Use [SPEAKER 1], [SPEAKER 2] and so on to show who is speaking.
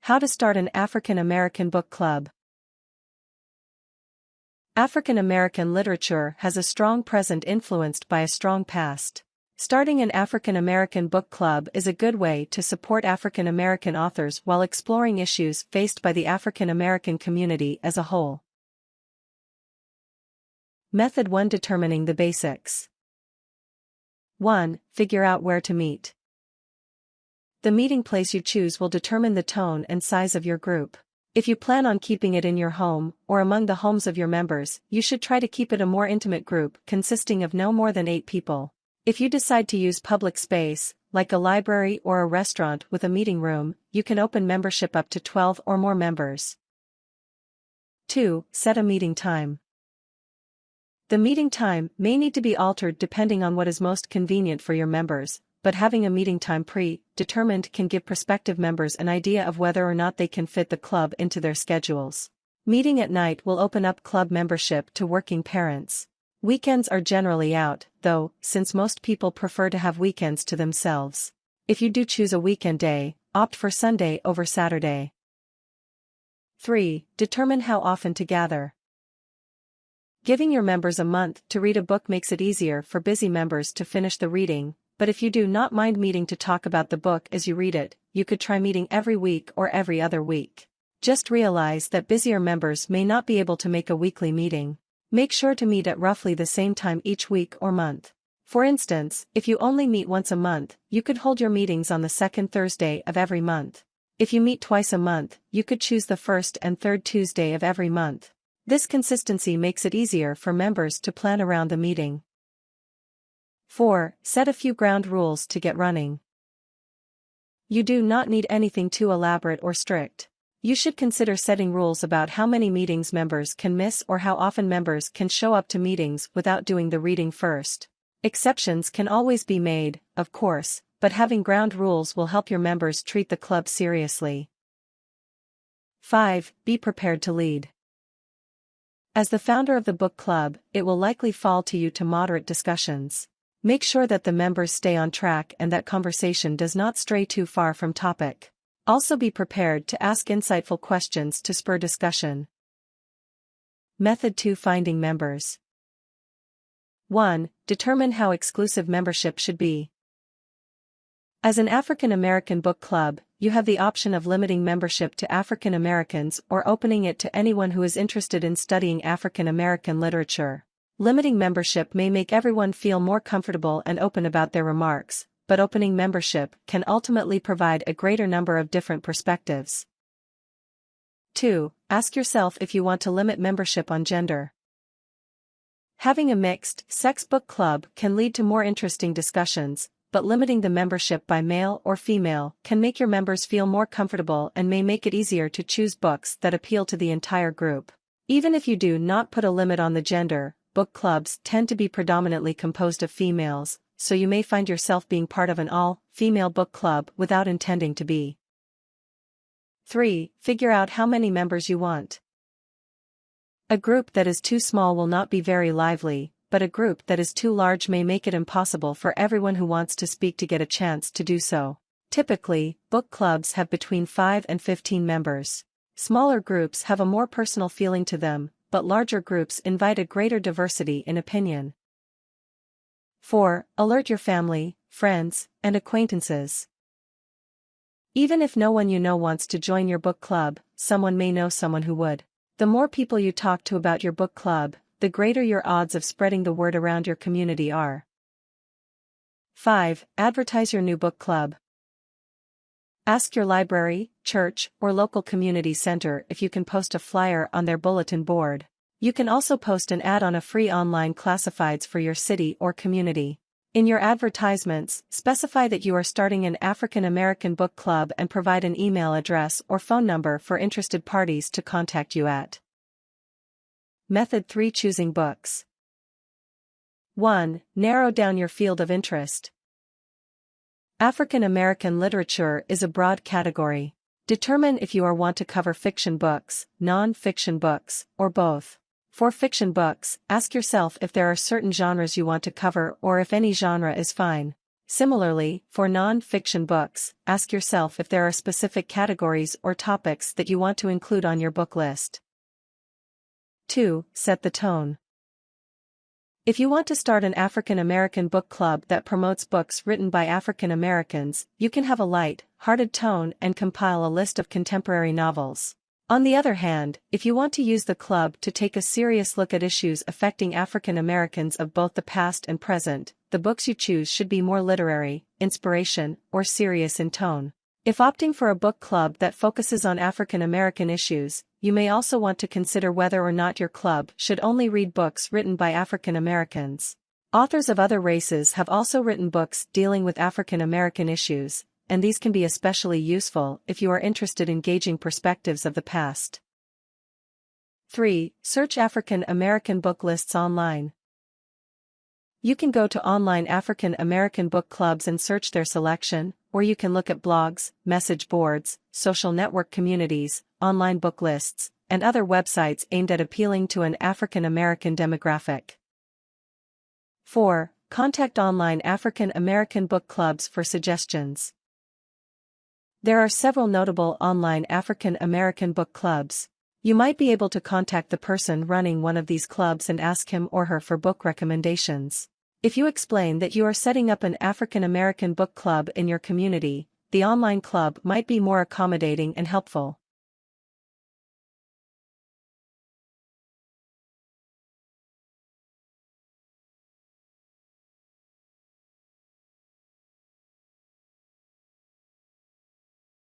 [SPEAKER 1] How to start an African American book club. African American literature has a strong present influenced by a strong past. Starting an African American book club is a good way to support African American authors while exploring issues faced by the African American community as a whole. Method 1. Determining the basics. 1. Figure out where to meet. The meeting place you choose will determine the tone and size of your group. If you plan on keeping it in your home or among the homes of your members, you should try to keep it a more intimate group consisting of no more than 8 people. If you decide to use public space, like a library or a restaurant with a meeting room, you can open membership up to 12 or more members. 2. Set a meeting time. The meeting time may need to be altered depending on what is most convenient for your members, but having a meeting time pre-determined can give prospective members an idea of whether or not they can fit the club into their schedules. Meeting at night will open up club membership to working parents. Weekends are generally out, though, since most people prefer to have weekends to themselves. If you do choose a weekend day, opt for Sunday over Saturday. 3. Determine how often to gather. Giving your members a month to read a book makes it easier for busy members to finish the reading, but if you do not mind meeting to talk about the book as you read it, you could try meeting every week or every other week. Just realize that busier members may not be able to make a weekly meeting. Make sure to meet at roughly the same time each week or month. For instance, if you only meet once a month, you could hold your meetings on the second Thursday of every month. If you meet twice a month, you could choose the first and third Tuesday of every month. This consistency makes it easier for members to plan around the meeting. 4. Set a few ground rules to get running. You do not need anything too elaborate or strict. You should consider setting rules about how many meetings members can miss or how often members can show up to meetings without doing the reading first. Exceptions can always be made, of course, but having ground rules will help your members treat the club seriously. 5. Be prepared to lead. As the founder of the book club, it will likely fall to you to moderate discussions. Make sure that the members stay on track and that conversation does not stray too far from topic. Also be prepared to ask insightful questions to spur discussion. Method 2. Finding members. 1. Determine how exclusive membership should be. As an African American book club, you have the option of limiting membership to African Americans or opening it to anyone who is interested in studying African American literature. Limiting membership may make everyone feel more comfortable and open about their remarks, but opening membership can ultimately provide a greater number of different perspectives. 2. Ask yourself if you want to limit membership on gender. Having a mixed-sex book club can lead to more interesting discussions, but limiting the membership by male or female can make your members feel more comfortable and may make it easier to choose books that appeal to the entire group. Even if you do not put a limit on the gender, book clubs tend to be predominantly composed of females, so you may find yourself being part of an all-female book club without intending to be. 3. Figure out how many members you want. A group that is too small will not be very lively, but a group that is too large may make it impossible for everyone who wants to speak to get a chance to do so. Typically, book clubs have between 5 and 15 members. Smaller groups have a more personal feeling to them, but larger groups invite a greater diversity in opinion. 4. Alert your family, friends, and acquaintances. Even if no one you know wants to join your book club, someone may know someone who would. The more people you talk to about your book club, the greater your odds of spreading the word around your community are. 5. Advertise your new book club. Ask your library, church, or local community center if you can post a flyer on their bulletin board. You can also post an ad on a free online classifieds for your city or community. In your advertisements, specify that you are starting an African American book club and provide an email address or phone number for interested parties to contact you at. Method 3. Choosing books. 1. Narrow down your field of interest. African American literature is a broad category. Determine if you want to cover fiction books, non-fiction books, or both. For fiction books, ask yourself if there are certain genres you want to cover or if any genre is fine. Similarly, for non-fiction books, ask yourself if there are specific categories or topics that you want to include on your book list. 2. Set the tone. If you want to start an African American book club that promotes books written by African Americans, you can have a light-hearted tone and compile a list of contemporary novels. On the other hand, if you want to use the club to take a serious look at issues affecting African Americans of both the past and present, the books you choose should be more literary, inspiration, or serious in tone. If opting for a book club that focuses on African American issues, you may also want to consider whether or not your club should only read books written by African Americans. Authors of other races have also written books dealing with African American issues, and these can be especially useful if you are interested in gauging perspectives of the past. 3. Search African American book lists online. You can go to online African American book clubs and search their selection, or you can look at blogs, message boards, social network communities, online book lists, and other websites aimed at appealing to an African American demographic. 4. Contact online African American book clubs for suggestions. There are several notable online African American book clubs. You might be able to contact the person running one of these clubs and ask him or her for book recommendations. If you explain that you are setting up an African American book club in your community, the online club might be more accommodating and helpful.